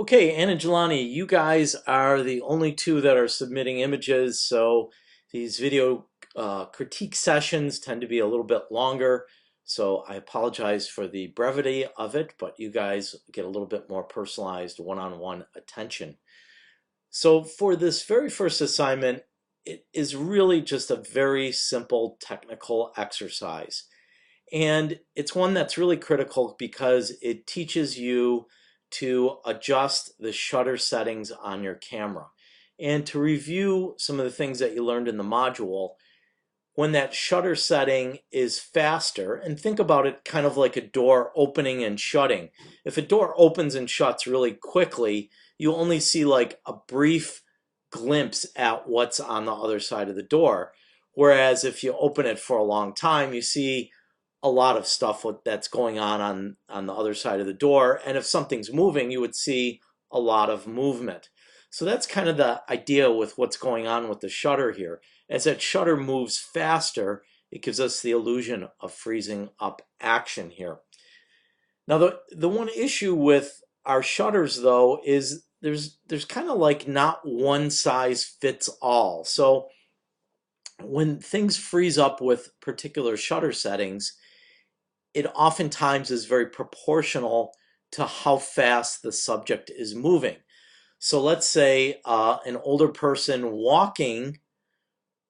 Okay, Ann and Jelani, you guys are the only two that are submitting images, so these video critique sessions tend to be a little bit longer. So I apologize for the brevity of it, but you guys get a little bit more personalized one-on-one attention. So for this very first assignment, it is really just a very simple technical exercise. And it's one that's really critical because it teaches you to adjust the shutter settings on your camera. And to review some of the things that you learned in the module, when that shutter setting is faster, and think about it kind of like a door opening and shutting. If a door opens and shuts really quickly, you only see like a brief glimpse at what's on the other side of the door. Whereas if you open it for a long time, you see a lot of stuff that's going on the other side of the door. And if something's moving, you would see a lot of movement. So that's kind of the idea with what's going on with the shutter here. As that shutter moves faster, it gives us the illusion of freezing up action here. Now, the one issue with our shutters, though, is there's kind of like not one size fits all. So when things freeze up with particular shutter settings, it oftentimes is very proportional to how fast the subject is moving. So let's say an older person walking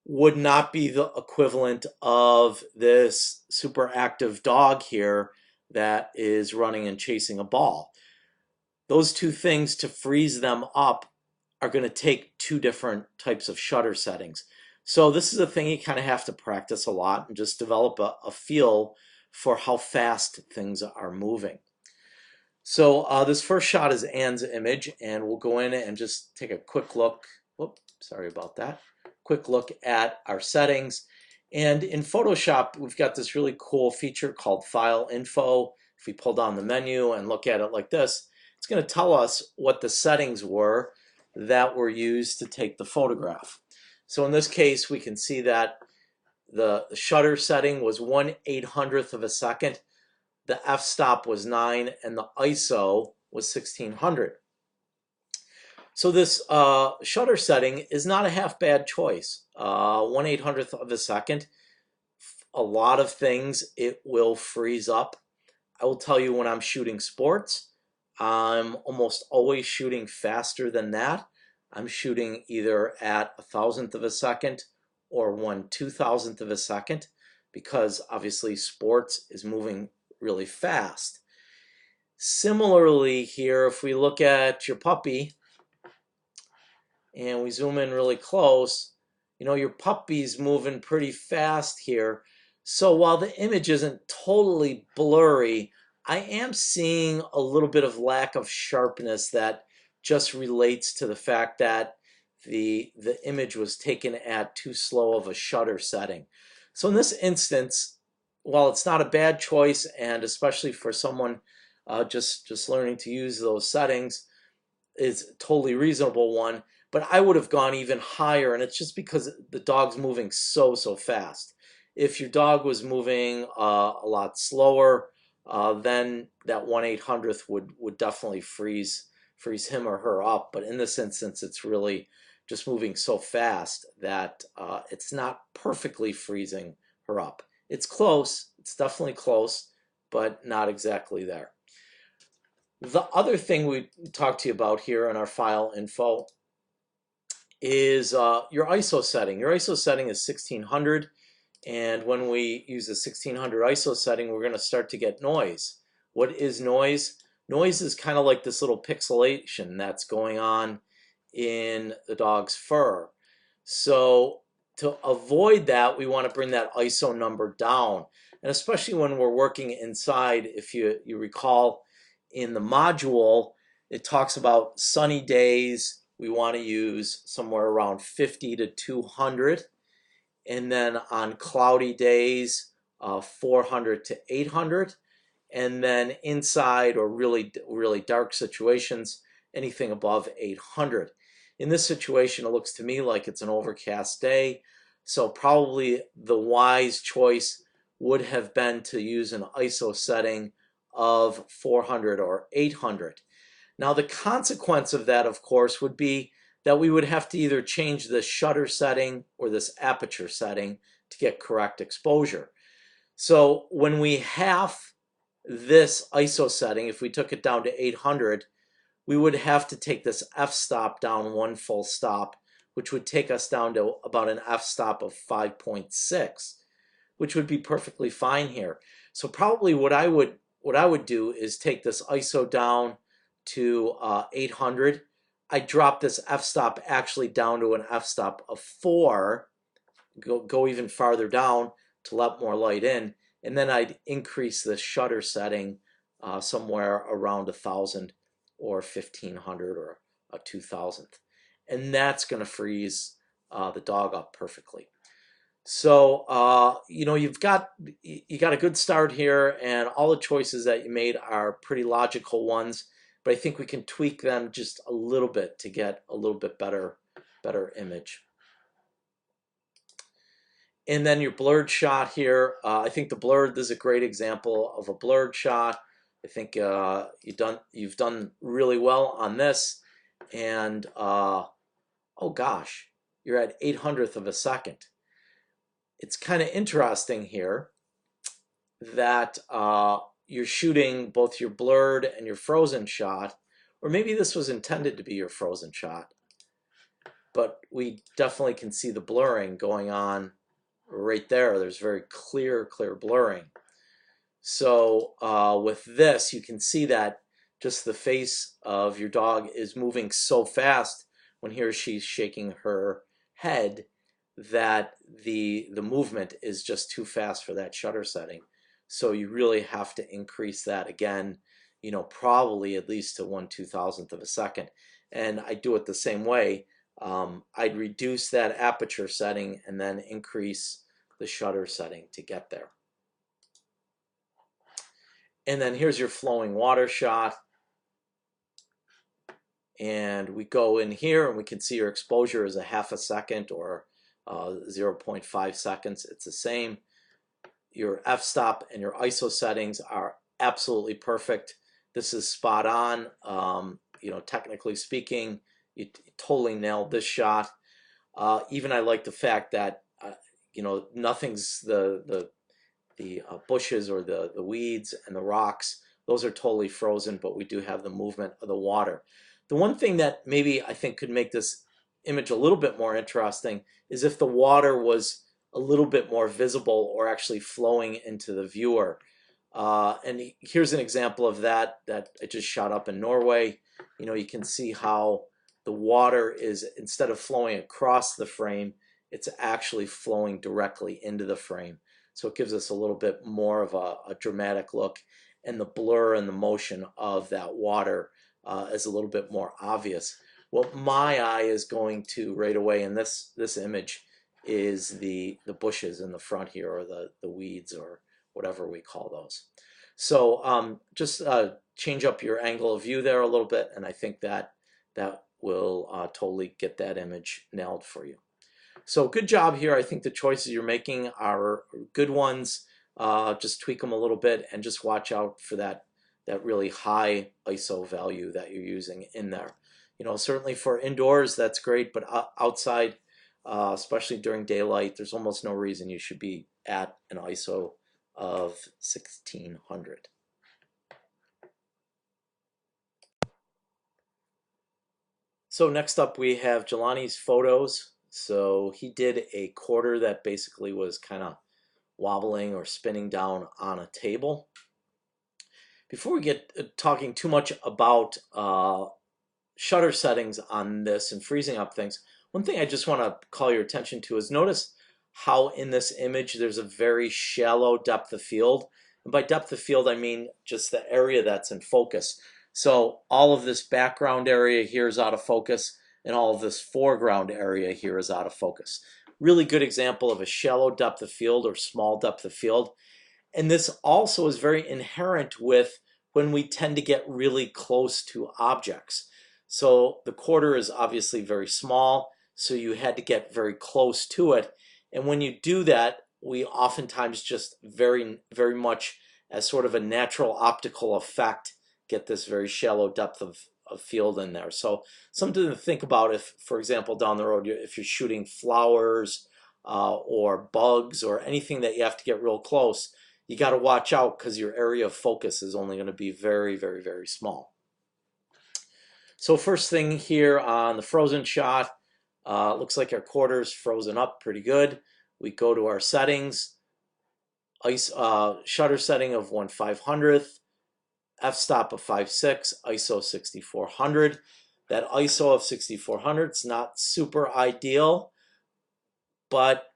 would not be the equivalent of this super active dog here that is running and chasing a ball. Those two things, to freeze them up, are going to take two different types of shutter settings. So this is a thing you kind of have to practice a lot and just develop a feel for how fast things are moving. So this first shot is Ann's image, and we'll go in and just take a quick look. Whoops, sorry about that. Quick look at our settings. And in Photoshop, we've got this really cool feature called File Info. If we pull down the menu and look at it like this, it's going to tell us what the settings were that were used to take the photograph. So in this case, we can see that the shutter setting was 1/800th of a second. The f-stop was 9, and the ISO was 1600. So this shutter setting is not a half bad choice. 1/800th of a second, a lot of things it will freeze up. I will tell you, when I'm shooting sports, I'm almost always shooting faster than that. I'm shooting either at 1,000th of a second or 1/2000th of a second, because obviously sports is moving really fast. Similarly here, if we look at your puppy and we zoom in really close, you know, your puppy's moving pretty fast here. So while the image isn't totally blurry, I am seeing a little bit of lack of sharpness that just relates to the fact that the image was taken at too slow of a shutter setting. So in this instance, while it's not a bad choice, and especially for someone just learning to use those settings, is a totally reasonable one, but I would have gone even higher, and it's just because the dog's moving so fast. If your dog was moving a lot slower, then that 1/800th would definitely freeze him or her up. But in this instance, it's really just moving so fast that it's not perfectly freezing her up. It's close. It's definitely close, but not exactly there. The other thing we talked to you about here in our file info is your ISO setting. Your ISO setting is 1600, and when we use the 1600 ISO setting, we're going to start to get noise. What is noise? Noise is kind of like this little pixelation that's going on in the dog's fur. So to avoid that, we want to bring that ISO number down. And especially when we're working inside, if you recall in the module, it talks about sunny days. We want to use somewhere around 50 to 200. And then on cloudy days, 400 to 800. And then inside or really dark situations, anything above 800. In this situation, it looks to me like it's an overcast day, so probably the wise choice would have been to use an ISO setting of 400 or 800. Now the consequence of that, of course, would be that we would have to either change this shutter setting or this aperture setting to get correct exposure. So when we half this ISO setting, if we took it down to 800, we would have to take this f-stop down one full stop, which would take us down to about an f-stop of 5.6, which would be perfectly fine here. So probably what I would do is take this ISO down to 800. I drop this f-stop actually down to an f-stop of 4, go even farther down to let more light in, and then I'd increase the shutter setting somewhere around 1,000 or 1,500 or a 2,000th, and that's going to freeze the dog up perfectly. So you know, you got a good start here, and all the choices that you made are pretty logical ones, but I think we can tweak them just a little bit to get a little bit better image. And then your blurred shot here, I think this is a great example of a blurred shot. I think you've done really well on this, and oh gosh, you're at 800th of a second. It's kind of interesting here that you're shooting both your blurred and your frozen shot, or maybe this was intended to be your frozen shot, but we definitely can see the blurring going on right there. There's very clear blurring. So with this, you can see that just the face of your dog is moving so fast when he or she's shaking her head that the movement is just too fast for that shutter setting. So you really have to increase that again, you know, probably at least to 1/2000th of a second. And I do it the same way. I'd reduce that aperture setting and then increase the shutter setting to get there. And then here's your flowing water shot. And we go in here and we can see your exposure is a half a second or 0.5 seconds. It's the same. Your f-stop and your ISO settings are absolutely perfect. This is spot on. You know, technically speaking, you totally nailed this shot. Even I like the fact that you know, nothing's the bushes or the weeds and the rocks, those are totally frozen, but we do have the movement of the water. The one thing that maybe I think could make this image a little bit more interesting is if the water was a little bit more visible or actually flowing into the viewer. And here's an example of that I just shot up in Norway. You know, you can see how the water is, instead of flowing across the frame, it's actually flowing directly into the frame. So it gives us a little bit more of a dramatic look, and the blur and the motion of that water is a little bit more obvious. What my eye is going to right away in this image is the bushes in the front here, or the weeds, or whatever we call those. So just change up your angle of view there a little bit, and I think that will totally get that image nailed for you. So good job here. I think the choices you're making are good ones. Just tweak them a little bit and just watch out for that really high ISO value that you're using in there. You know, certainly for indoors, that's great, but outside, especially during daylight, there's almost no reason you should be at an ISO of 1600. So next up we have Jelani's photos. So he did a quarter that basically was kind of wobbling or spinning down on a table. Before we get talking too much about shutter settings on this and freezing up things, one thing I just want to call your attention to is notice how in this image there's a very shallow depth of field. And by depth of field, I mean just the area that's in focus. So all of this background area here is out of focus, and all of this foreground area here is out of focus. Really good example of a shallow depth of field or small depth of field. And this also is very inherent with when we tend to get really close to objects. So the quarter is obviously very small, so you had to get very close to it. And when you do that, we oftentimes just very much as sort of a natural optical effect get this very shallow depth field in there. So something to think about if, for example, down the road, if you're shooting flowers or bugs or anything that you have to get real close, you got to watch out because your area of focus is only going to be very, very, very small. So first thing here on the frozen shot, looks like our quarter's frozen up pretty good. We go to our settings, shutter setting of 1/500th, f-stop of 5.6, ISO 6400. That ISO of 6400 is not super ideal, but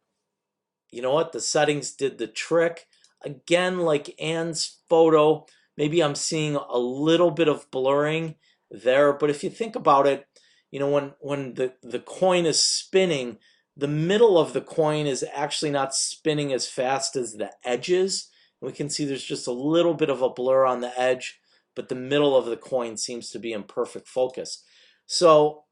you know what? The settings did the trick. Again, like Anne's photo, maybe I'm seeing a little bit of blurring there, but if you think about it, you know, when the coin is spinning, the middle of the coin is actually not spinning as fast as the edges. We can see there's just a little bit of a blur on the edge, but the middle of the coin seems to be in perfect focus. So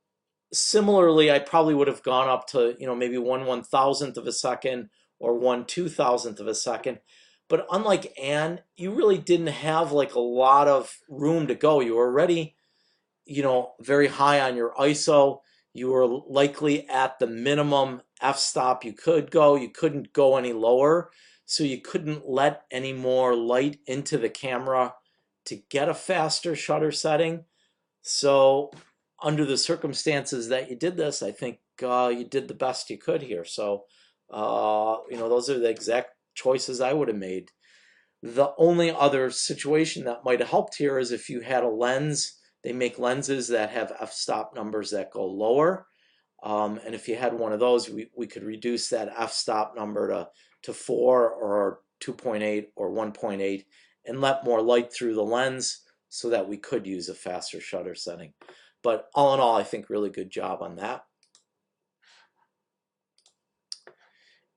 similarly, I probably would have gone up to, you know, maybe 1/1000th of a second or 1/2000th of a second. But unlike Anne, you really didn't have like a lot of room to go. You were already, you know, very high on your ISO. You were likely at the minimum f-stop you could go. You couldn't go any lower, so you couldn't let any more light into the camera to get a faster shutter setting. So under the circumstances that you did this, I think you did the best you could here. So you know, those are the exact choices I would have made. The only other situation that might have helped here is if you had a lens. They make lenses that have f-stop numbers that go lower. And if you had one of those, we could reduce that f-stop number to 4 or 2.8 or 1.8 and let more light through the lens so that we could use a faster shutter setting. But all in all, I think really good job on that.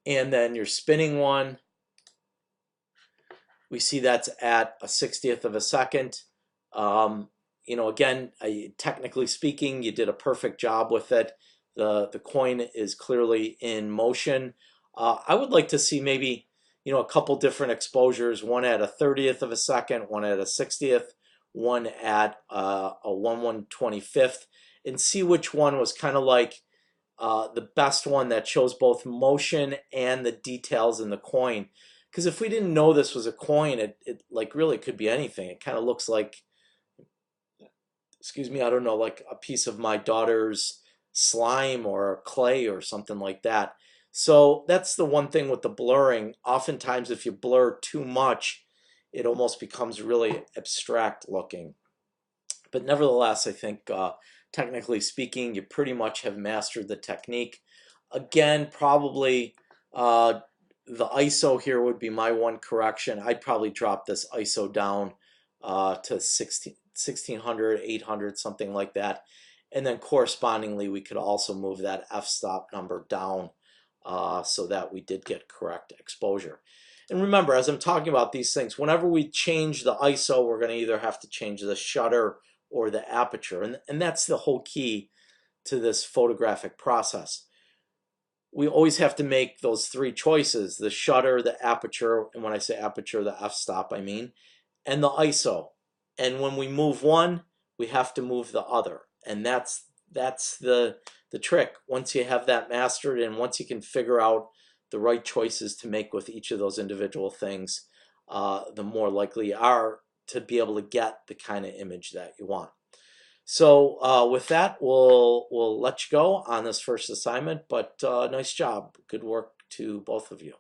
And then your spinning one, we see that's at a 60th of a second. You know, again, technically speaking, you did a perfect job with it. The coin is clearly in motion. I would like to see maybe, you know, a couple different exposures, one at a 30th of a second, one at a 60th, one at a 1/125th, and see which one was kind of like the best one that shows both motion and the details in the coin. Because if we didn't know this was a coin, it like really could be anything. It kind of looks like, excuse me, I don't know, like a piece of my daughter's slime or clay or something like that. So that's the one thing with the blurring. Oftentimes, if you blur too much, it almost becomes really abstract looking. But nevertheless, I think technically speaking, you pretty much have mastered the technique. Again, probably the ISO here would be my one correction. I'd probably drop this ISO down to 1600, 800, something like that. And then correspondingly, we could also move that f-stop number down so that we did get correct exposure. And remember, as I'm talking about these things, whenever we change the ISO, we're going to either have to change the shutter or the aperture. And that's the whole key to this photographic process. We always have to make those three choices: the shutter, the aperture, and when I say aperture, the f-stop, I mean, and the ISO. And when we move one, we have to move the other. And that's the trick. Once you have that mastered and once you can figure out the right choices to make with each of those individual things, the more likely you are to be able to get the kind of image that you want. So with that, we'll let you go on this first assignment, but nice job. Good work to both of you.